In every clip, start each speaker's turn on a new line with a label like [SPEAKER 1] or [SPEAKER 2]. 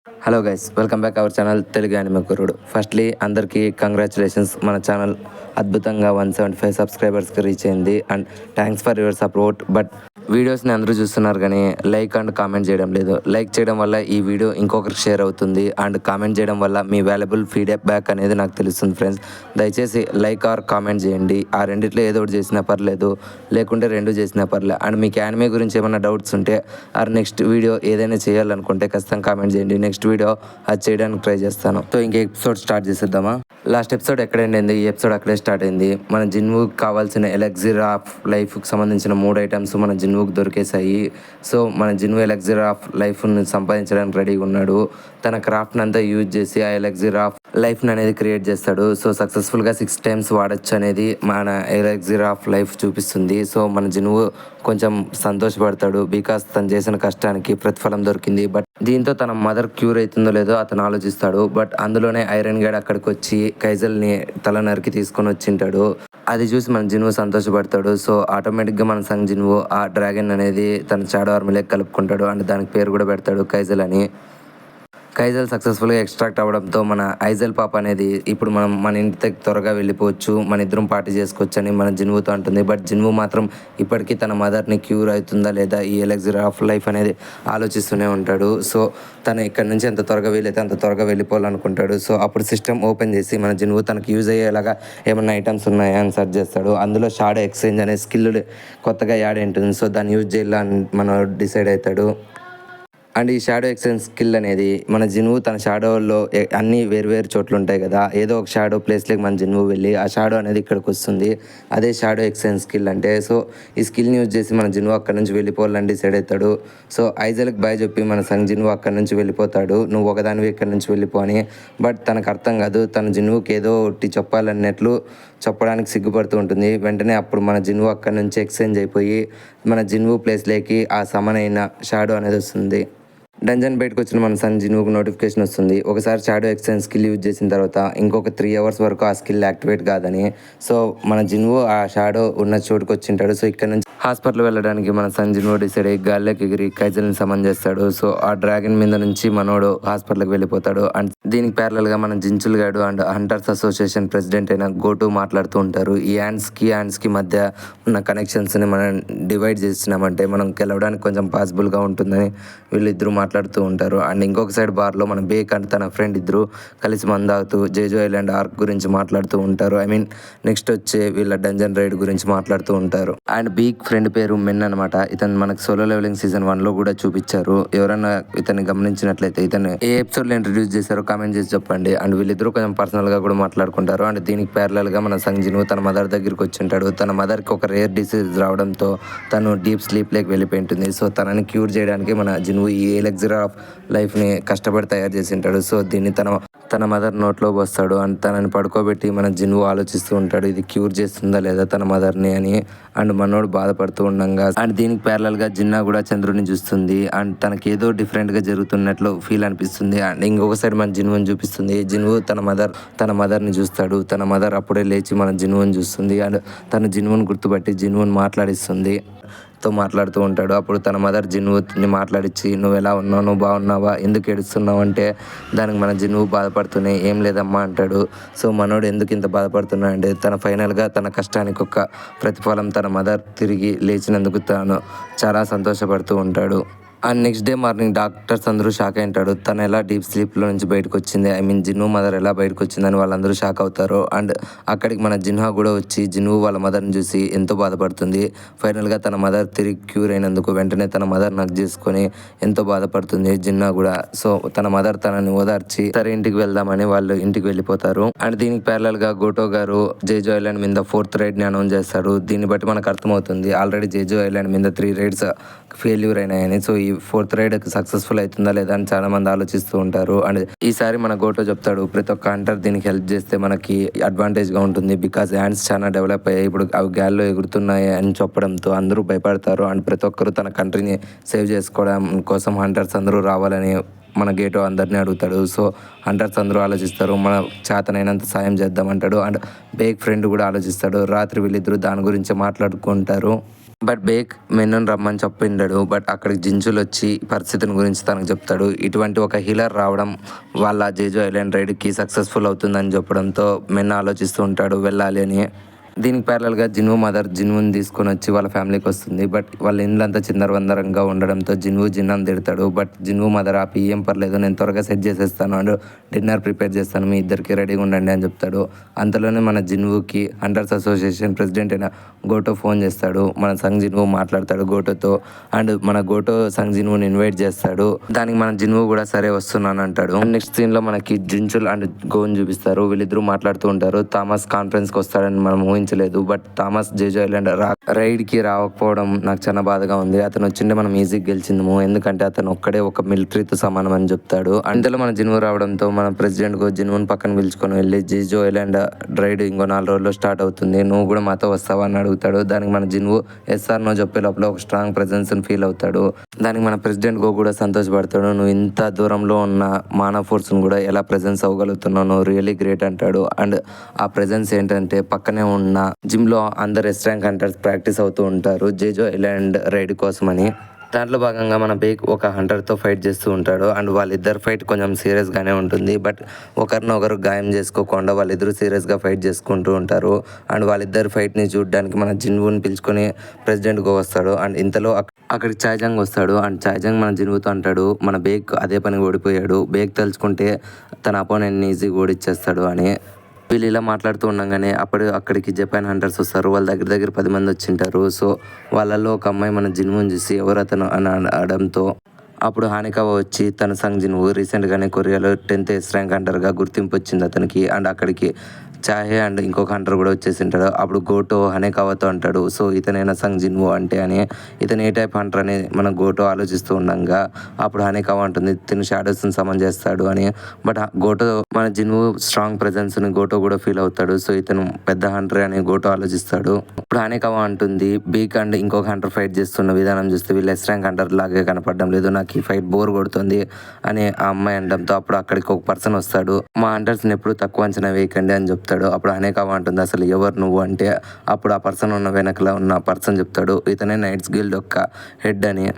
[SPEAKER 1] Hello guys, welcome back our channel Telugu anime కుర్రోడు. Firstly అందరికీ congratulations. మన ఛానల్ అద్భుతంగా 175 సబ్స్క్రైబర్స్కి రీచ్ అయింది and thanks for your support. But వీడియోస్ని అందరూ చూస్తున్నారు కానీ లైక్ అండ్ కామెంట్ చేయడం లేదు. లైక్ చేయడం వల్ల ఈ వీడియో ఇంకొకరికి షేర్ అవుతుంది అండ్ కామెంట్ చేయడం వల్ల మీ వాల్యుబుల్ ఫీడ్బ్యాక్ అనేది నాకు తెలుస్తుంది ఫ్రెండ్స్. దయచేసి లైక్ ఆర్ కామెంట్ చేయండి. ఆ రెండిట్లో ఏదో ఒకటి చేసినా పర్లేదు, లేకుంటే రెండు చేసినా పర్లేదు. అండ్ మీకు యానిమే గురించి ఏమైనా డౌట్స్ ఉంటే ఆర్ నెక్స్ట్ వీడియో ఏదైనా చేయాలనుకుంటే ఖచ్చితంగా కామెంట్ చేయండి. నెక్స్ట్ వీడియో అది చేయడానికి ట్రై చేస్తాను. సో ఇంక ఎపిసోడ్ స్టార్ట్ చేసేద్దామా. లాస్ట్ ఎపిసోడ్ ఎక్కడ ఎండింది, ఈ ఎపిసోడ్ అక్కడే స్టార్ట్ అయింది. మన జిన్వుకి కావాల్సిన ఎలక్సిర్ ఆఫ్ లైఫ్కి సంబంధించిన 3 ఐటమ్స్ మన జిన్వుకి దొరికేశాయి. సో మన జిన్వు ఎలక్సిర్ ఆఫ్ లైఫ్ని సంపాదించడానికి రెడీగా ఉన్నాడు. తన క్రాఫ్ట్ని అంతా యూజ్ చేసి ఆ ఎలక్సిర్ ఆఫ్ లైఫ్ని అనేది క్రియేట్ చేస్తాడు. సో సక్సెస్ఫుల్గా 6 times వాడచ్చు అనేది మన ఎలక్సిర్ ఆఫ్ లైఫ్ చూపిస్తుంది. సో మన జిన్వు కొంచెం సంతోషపడతాడు బికాస్ తను చేసిన కష్టానికి ప్రతిఫలం దొరికింది. బట్ దీంతో తన మదర్ క్యూర్ అవుతుందో లేదో అతను ఆలోచిస్తాడు. బట్ అందులోనే ఐరన్ గేడ్ అక్కడికి వచ్చి కైజల్ని తల నరికి తీసుకొని వచ్చింటాడు. అది చూసి మన జిన్వు సంతోషపడతాడు. సో ఆటోమేటిక్గా మన సంగ్ జిన్వు ఆ డ్రాగన్ అనేది తన షాడో ఆర్మీలోకి కలుపుకుంటాడు అండ్ దానికి పేరు కూడా పెడతాడు కైజల్ అని. కైజల్ సక్సెస్ఫుల్గా ఎక్స్ట్రాక్ట్ అవ్వడంతో మన ఐజల్ పాప అనేది ఇప్పుడు మనం మన ఇంటికి త్వరగా వెళ్ళిపోవచ్చు, మన ఇద్దరం పార్టీ చేసుకోవచ్చు అని మన జిన్వుతో అంటుంది. బట్ జిన్వు మాత్రం ఇప్పటికీ తన మదర్ని క్యూర్ అవుతుందా లేదా ఈ ఎలక్సిర్ ఆఫ్ లైఫ్ అనేది ఆలోచిస్తూనే ఉంటాడు. సో తను ఇక్కడ నుంచి ఎంత త్వరగా వీలైతే అంత త్వరగా వెళ్ళిపోవాలనుకుంటాడు. సో అప్పుడు సిస్టమ్ ఓపెన్ చేసి మన జిన్వు తనకు యూజ్ అయ్యేలాగా ఏమైనా ఐటమ్స్ ఉన్నాయా అని సెర్చ్ చేస్తాడు. అందులో షాడో ఎక్స్చేంజ్ అనే స్కిల్ కొత్తగా యాడ్ ఉంటుంది. సో దాన్ని యూజ్ చేయాలని మనం డిసైడ్ అవుతాడు. అండ్ ఈ షాడో ఎక్స్చేంజ్ స్కిల్ అనేది మన జిన్వు తన షాడోలో అన్ని వేరు చోట్ల ఉంటాయి కదా, ఏదో ఒక షాడో ప్లేస్లోకి మన జిన్వు వెళ్ళి ఆ షాడో అనేది ఇక్కడికి వస్తుంది. అదే షాడో ఎక్స్చేంజ్ స్కిల్ అంటే. సో ఈ స్కిల్ని యూజ్ చేసి మన జిన్వు అక్కడ నుంచి వెళ్ళిపోవాలని డిసైడ్ అవుతాడు. సో ఐజల్కి బాయ్ చెప్పి మన సంగ్ జిన్వు అక్కడ నుంచి వెళ్ళిపోతాడు, నువ్వు ఒకదానివి ఇక్కడ నుంచి వెళ్ళిపో అని. బట్ తనకు అర్థం కాదు, తన జిన్వుకి ఏదో ఒకటి చెప్పాలన్నట్లు చెప్పడానికి సిగ్గుపడుతూ ఉంటుంది. వెంటనే అప్పుడు మన జిన్వు అక్కడ నుంచి ఎక్స్చేంజ్ అయిపోయి మన జిన్వు ప్లేస్లోకి ఆ సమన్ అయిన షాడో అనేది వస్తుంది. డంజన్ బయటకు వచ్చిన మన సన్ జిన్వుకు నోటిఫికేషన్ వస్తుంది. ఒకసారి షాడో ఎక్స్చేంజ్ స్కిల్ యూజ్ చేసిన తర్వాత ఇంకొక 3 hours వరకు ఆ స్కిల్ యాక్టివేట్ కాదని. సో మన జిన్వు ఆ షాడో ఉన్న చోటుకు వచ్చింటాడు. సో ఇక్కడ నుంచి హాస్పిటల్ వెళ్ళడానికి మన సన్ జిన్వు డిసైడ్ అయ్యి గాల్లోకి ఎగిరి కైజల్ని సమన్ చేస్తాడు. సో ఆ డ్రాగన్ మీద నుంచి మనోడు హాస్పిటల్కి వెళ్ళిపోతాడు. అండ్ దీనికి ప్యారలల్గా మన జించుల్ గాడు అండ్ హంటర్స్ అసోసియేషన్ ప్రెసిడెంట్ అయిన గోటు మాట్లాడుతూ ఉంటారు. ఈ హ్యాండ్స్కి మధ్య ఉన్న కనెక్షన్స్ని మనం డివైడ్ చేసినామంటే మనం గెలవడానికి కొంచెం పాసిబుల్గా ఉంటుందని వీళ్ళిద్దరూ మాట్లాడుతూ ఉంటారు. అండ్ ఇంకొక సైడ్ బార్లో మన బేక్ అండ్ తన ఫ్రెండ్ ఇద్దరు కలిసి మందాగుతూ జేజో ఐలాండ్ ఆర్క్ గురించి మాట్లాడుతూ ఉంటారు. నెక్స్ట్ వచ్చే వీళ్ళ డంజన్ రైడ్ గురించి మాట్లాడుతూ ఉంటారు. అండ్ బీక్ ఫ్రెండ్ పేరు మెన్ అనమాట. ఇతను మనకు సోలో లెవెలింగ్ సీజన్ 1లో కూడా చూపించారు. ఎవరైనా ఇతన్ని గమనించినట్లయితే ఇతను ఏ ఎపిసోడ్లో ఇంట్రడ్యూస్ చేశారో కామెంట్ చేసి చెప్పండి. అండ్ వీళ్ళిద్దరూ కొంచెం పర్సనల్గా కూడా మాట్లాడుకుంటారు. అండ్ దీనికి ప్యారలల్గా మన సంగ్ జిన్వు తన మదర్ దగ్గరికి వచ్చి ఉంటాడు. తన మదర్కి ఒక రేర్ డిసీజ్ రావడంతో తను డీప్ స్లీప్లోకి వెళ్ళిపోయి ఉంటుంది. సో తనని క్యూర్ చేయడానికి మన జిన్వు ఈ ఎలక్సిర్ ఆఫ్ లైఫ్ని కష్టపడి తయారు చేసి ఉంటాడు. సో దీన్ని తన మదర్ నోట్లో పోస్తాడు అండ్ తనని పడుకోబెట్టి మన జిన్వు ఆలోచిస్తూ ఉంటాడు, ఇది క్యూర్ చేస్తుందా లేదా తన మదర్ని అని. అండ్ మనోడు బాధపడుతూ ఉండగా అండ్ దీనికి ప్యారలల్గా జిన్నా కూడా చంద్రుడిని చూస్తుంది. అండ్ తనకి ఏదో డిఫరెంట్గా జరుగుతున్నట్లు ఫీల్ అనిపిస్తుంది. అండ్ ఇంకొక సైడ్ మన జిన్వుని చూపిస్తుంది. జిన్వు తన మదర్ని చూస్తాడు. తన మదర్ అప్పుడే లేచి మన జిన్వుని చూస్తుంది అండ్ తన జిన్వుని గుర్తుపట్టి జిన్వుని మాట్లాడుతూ ఉంటాడు. అప్పుడు తన మదర్ జిన్వుని మాట్లాడించి నువ్వు ఎలా ఉన్నావు, నువ్వు బాగున్నావా, ఎందుకు ఏడుస్తున్నావు అంటే దానికి మన జిన్వు బాధపడుతూనే ఏం లేదమ్మా అంటాడు. సో మనోడు ఎందుకు ఇంత బాధపడుతున్నా అంటే ఫైనల్గా తన కష్టానికి ఒక ప్రతిఫలం తన మదర్ తిరిగి లేచినందుకు తాను చాలా సంతోషపడుతూ ఉంటాడు. And next day morning doctors అందరూ షాక్ అయింటాడు. తను ఎలా డీప్ స్లీప్లో నుంచి బయటకు వచ్చింది, జిన్వు మదర్ ఎలా బయటకు వచ్చిందని వాళ్ళందరూ షాక్ అవుతారు. అండ్ అక్కడికి మన జిన్హా కూడా వచ్చి జిన్వు వాళ్ళ మదర్ని చూసి ఎంతో బాధపడుతుంది. ఫైనల్గా తన మదర్ తిరిగి క్యూర్ అయినందుకు వెంటనే తన మదర్ నగ్ చేసుకొని ఎంతో బాధపడుతుంది జిన్హా కూడా. సో తన మదర్ తనని ఓదార్చి సరే ఇంటికి వెళ్దామని వాళ్ళు ఇంటికి వెళ్ళిపోతారు. అండ్ దీనికి ప్యారలల్గా గోటో గారు జేజో ఐలాండ్ మీద 4th రైడ్ని అనౌన్స్ చేస్తాడు. దీన్ని బట్టి మనకు అర్థమవుతుంది ఆల్రెడీ జేజో ఐలాండ్ మీద 3 రైడ్స్ ఫెయిల్యూర్ అయినాయని. సో ఈ 4th రైడ్ సక్సెస్ఫుల్ అవుతుందా లేదా అని చాలా మంది ఆలోచిస్తూ ఉంటారు. అండ్ ఈసారి మన గోటో చెప్తాడు ప్రతి ఒక్క హంటర్ దీనికి హెల్ప్ చేస్తే మనకి అడ్వాంటేజ్గా ఉంటుంది బికాస్ హ్యాండ్స్ చాలా డెవలప్ అయ్యాయి, ఇప్పుడు అవి గాల్లో ఎగురుతున్నాయి అని చెప్పడంతో అందరూ భయపడతారు. అండ్ ప్రతి ఒక్కరు తన కంట్రీని సేవ్ చేసుకోవడం కోసం హంటర్స్ అందరూ రావాలని మన గేటో అందరినీ అడుగుతాడు. సో హంటర్స్ అందరూ ఆలోచిస్తారు, మన చేతనైనంత సాయం చేద్దామంటాడు. అండ్ బేక్ ఫ్రెండ్ కూడా ఆలోచిస్తాడు. రాత్రి వీళ్ళిద్దరూ దాని గురించి మాట్లాడుకుంటారు. బట్ బేక్ మెన్నను రమ్మని చెప్పిండాడు. బట్ అక్కడికి జించులు వచ్చి పరిస్థితిని గురించి తనకు చెప్తాడు. ఇటువంటి ఒక హీలర్ రావడం వాళ్ళ జేజో ఐలాండ్ రైడ్కి సక్సెస్ఫుల్ అవుతుందని చెప్పడంతో మెన్న ఆలోచిస్తూ ఉంటాడు వెళ్ళాలి అని. దీనికి ప్యారలల్గా జిన్వు మదర్ జిన్వుని తీసుకొని వచ్చి వాళ్ళ ఫ్యామిలీకి వస్తుంది. బట్ వాళ్ళ ఇండ్లంతా చిందరవందరంగా ఉండడంతో జిన్వు జిన్నాను తిడతాడు. బట్ జిన్వు మదర్ ఆపి ఏం పర్లేదు నేను త్వరగా సెట్ చేసేస్తాను అండ్ డిన్నర్ ప్రిపేర్ చేస్తాను, మీ ఇద్దరికి రెడీగా ఉండండి అని చెప్తాడు. అంతలోనే మన జిన్వుకి హంటర్స్ అసోసియేషన్ ప్రెసిడెంట్ అయిన గోటో ఫోన్ చేస్తాడు. మన సంగ్ జిన్వు మాట్లాడతాడు గోటోతో అండ్ మన గోటో సంగ్ జిన్వుని ఇన్వైట్ చేస్తాడు. దానికి మన జిన్వు కూడా సరే వస్తున్నాను అంటాడు. నెక్స్ట్ సీన్లో మనకి జించుల్ అండ్ గోన్ చూపిస్తారు. వీళ్ళిద్దరూ మాట్లాడుతూ ఉంటారు. థామస్ కాన్ఫరెన్స్కి వస్తాడని మనం ఊహించలేదు. బట్ థామస్ జేజో ఐలాండ్ రైడ్కి రాకపోవడం నాకు చాలా బాధగా ఉంది. అతను వచ్చిండే మనం ఈజీగా గెలిచిందము, ఎందుకంటే అతను ఒక్కడే ఒక మిలిటరీతో సమానం అని చెప్తాడు. అంతలో మన జిన్వు రావడంతో మన ప్రెసిడెంట్ జిన్వుని పక్కన పిలుచుకొని వెళ్ళి జేజో ఐలాండ్ రైడ్ ఇంకో 4 రోజుల్లో స్టార్ట్ అవుతుంది, నువ్వు కూడా మాతో వస్తావా అని అడుగుతాడు. దానికి మన జిన్వు ఎస్ఆర్ నో చెప్పే లోపల ఒక స్ట్రాంగ్ ప్రెజెన్స్ ఫీల్ అవుతాడు. దానికి మన ప్రెసిడెంట్ కూడా సంతోషపడతాడు. నువ్వు ఇంత దూరంలో ఉన్న మానవ ఫోర్స్ను కూడా ఎలా ప్రెజెన్స్ అవ్వగలుగుతున్నావు, నువ్వు రియలీ గ్రేట్ అంటాడు. అండ్ ఆ ప్రెజెన్స్ ఏంటంటే పక్కనే ఉన్న జిమ్లో అందరు ఎస్ ర్యాంక్ హంటర్స్ ప్రాక్టీస్ అవుతూ ఉంటారు జేజో ఐలాండ్ రైడ్ కోసమని. దాంట్లో భాగంగా మన బేక్ ఒక హంటర్తో ఫైట్ చేస్తూ ఉంటాడు అండ్ వాళ్ళిద్దరు ఫైట్ కొంచెం సీరియస్గానే ఉంటుంది. బట్ ఒకరినొకరు గాయం చేసుకోకుండా వాళ్ళిద్దరూ సీరియస్గా ఫైట్ చేసుకుంటూ ఉంటారు. అండ్ వాళ్ళిద్దరు ఫైట్ని చూడడానికి మన జిన్వుని పిలుచుకొని ప్రెసిడెంట్గా వస్తాడు. అండ్ ఇంతలో అక్కడికి చాయ్జంగ్ వస్తాడు. అండ్ చాయ్జంగ్ మన జిన్వుతో అంటాడు మన బేక్ అదే పని ఓడిపోయాడు, బేక్ తలుచుకుంటే తన అపోనెంట్ని ఈజీగా ఓడిచ్చేస్తాడు అని. వీళ్ళు ఇలా మాట్లాడుతూ ఉండగానే అక్కడికి జపాన్ హంటర్స్ వస్తారు. వాళ్ళ దగ్గర 10 మంది వచ్చింటారు. సో వాళ్ళల్లో ఒక అమ్మాయి మన జిన్వుని చూసి ఎవరు అతను అని అనడంతో అప్పుడు హానికావా వచ్చి తన సంగ్ జిన్వు రీసెంట్గానే కొరియాలో 10th ఎస్ ర్యాంక్ హంటర్గా గుర్తింపు వచ్చింది అతనికి. అండ్ అక్కడికి చాహే అండ్ ఇంకొక హంటర్ కూడా వచ్చేసింటాడు. అప్పుడు గోటో హనేకావాతో అంటాడు, సో ఇతనైనా సంగ్ జిన్వు అంటే అని. ఇతను ఏ టైప్ హంటర్ అని మన గోటో ఆలోచిస్తూ ఉండగా అప్పుడు హనేకావా అంటుంది తిను షాడోస్ని సమన్ చేస్తాడు అని. బట్ గోటో మన జిన్వు స్ట్రాంగ్ ప్రెజెన్స్ని గోటో కూడా ఫీల్ అవుతాడు. సో ఇతను పెద్ద హంటర్ అని గోటో ఆలోచిస్తాడు. ఇప్పుడు హనేకావా అంటుంది బీక్ అండ్ ఇంకొక హంటర్ ఫైట్ చేస్తున్న విధానం చూస్తే వీళ్ళు ఎస్ ర్యాంక్ హంటర్ లాగే కనపడడం లేదు, నాకు ఈ ఫైట్ బోర్ కొడుతుంది అని ఆ అమ్మాయి అనడంతో అప్పుడు అక్కడికి ఒక పర్సన్ వస్తాడు. మా హంటర్స్ని ఎప్పుడు తక్కువ అంచనా వేయకండి అని చెప్తాడు. అప్పుడు హనేకావా అంటుంది అసలు ఎవరు నువ్వు అంటే అప్పుడు ఆ పర్సన్ ఉన్న వెనకలా ఉన్న పర్సన్ చెప్తాడు ఇతనే నైట్స్ గిల్డ్ యొక్క హెడ్ అని.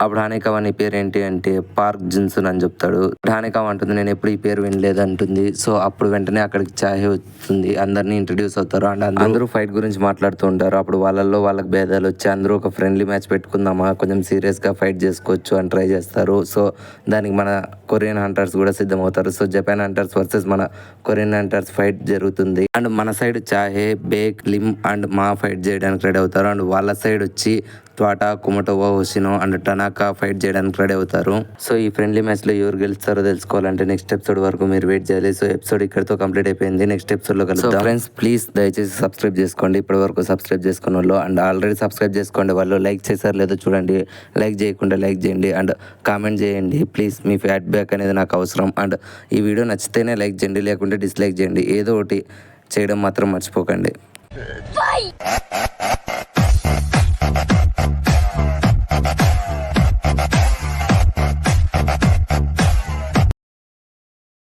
[SPEAKER 1] అప్పుడు హానికావా నీ పేరు ఏంటి అంటే పార్క్ జిన్సున్ అని చెప్తాడు. హానికావా అంటుంది నేను ఎప్పుడు ఈ పేరు వినలేదు అంటుంది. సో అప్పుడు వెంటనే అక్కడికి చాహే వస్తుంది, అందరినీ ఇంట్రడ్యూస్ అవుతారు అండ్ అందరూ ఫైట్ గురించి మాట్లాడుతూ ఉంటారు. అప్పుడు వాళ్ళకి భేదాలు వచ్చి అందరూ ఒక ఫ్రెండ్లీ మ్యాచ్ పెట్టుకుందామా, కొంచెం సీరియస్గా ఫైట్ చేసుకోవచ్చు అని ట్రై చేస్తారు. సో దానికి మన కొరియన్ హంటర్స్ కూడా సిద్ధమవుతారు. సో జపాన్ హంటర్స్ వర్సెస్ మన కొరియన్ హంటర్స్ ఫైట్ జరుగుతుంది. అండ్ మన సైడ్ చాహే, బేక్, లిమ్ అండ్ మా ఫైట్ చేయడానికి రెడీ అవుతారు. అండ్ వాళ్ళ సైడ్ వచ్చి త్వాటా, కుమటోవా, హోషినో అండ్ టనాకా ఫైట్ చేయడానికి రెడీ అవుతారు. సో ఈ ఫ్రెండ్లీ మ్యాచ్లో ఎవరు గెలుస్తారో తెలుసుకోవాలంటే నెక్స్ట్ ఎపిసోడ్ వరకు మీరు వెయిట్ చేయాలి. సో ఎపిసోడ్ ఇక్కడితో కంప్లీట్ అయిపోయింది. నెక్స్ట్ ఎపిసోడ్లో కలుద్దాం. ఫ్రెండ్స్ ప్లీజ్ దయచేసి సబ్స్క్రైబ్ చేసుకోండి. ఇప్పటి వరకు సబ్స్క్రైబ్ చేసుకున్న వాళ్ళు అండ్ ఆల్రెడీ సబ్స్క్రైబ్ చేసుకోండి వాళ్ళు లైక్ చేశారు లేదో చూడండి. లైక్ చేయకుండా లైక్ చేయండి అండ్ కామెంట్ చేయండి ప్లీజ్. మీ ఫీడ్బ్యాక్ అనేది నాకు అవసరం. అండ్ ఈ వీడియో నచ్చితేనే లైక్ చేయండి, లేకుంటే డిస్లైక్ చేయండి. ఏదో ఒకటి చేయడం మాత్రం మర్చిపోకండి.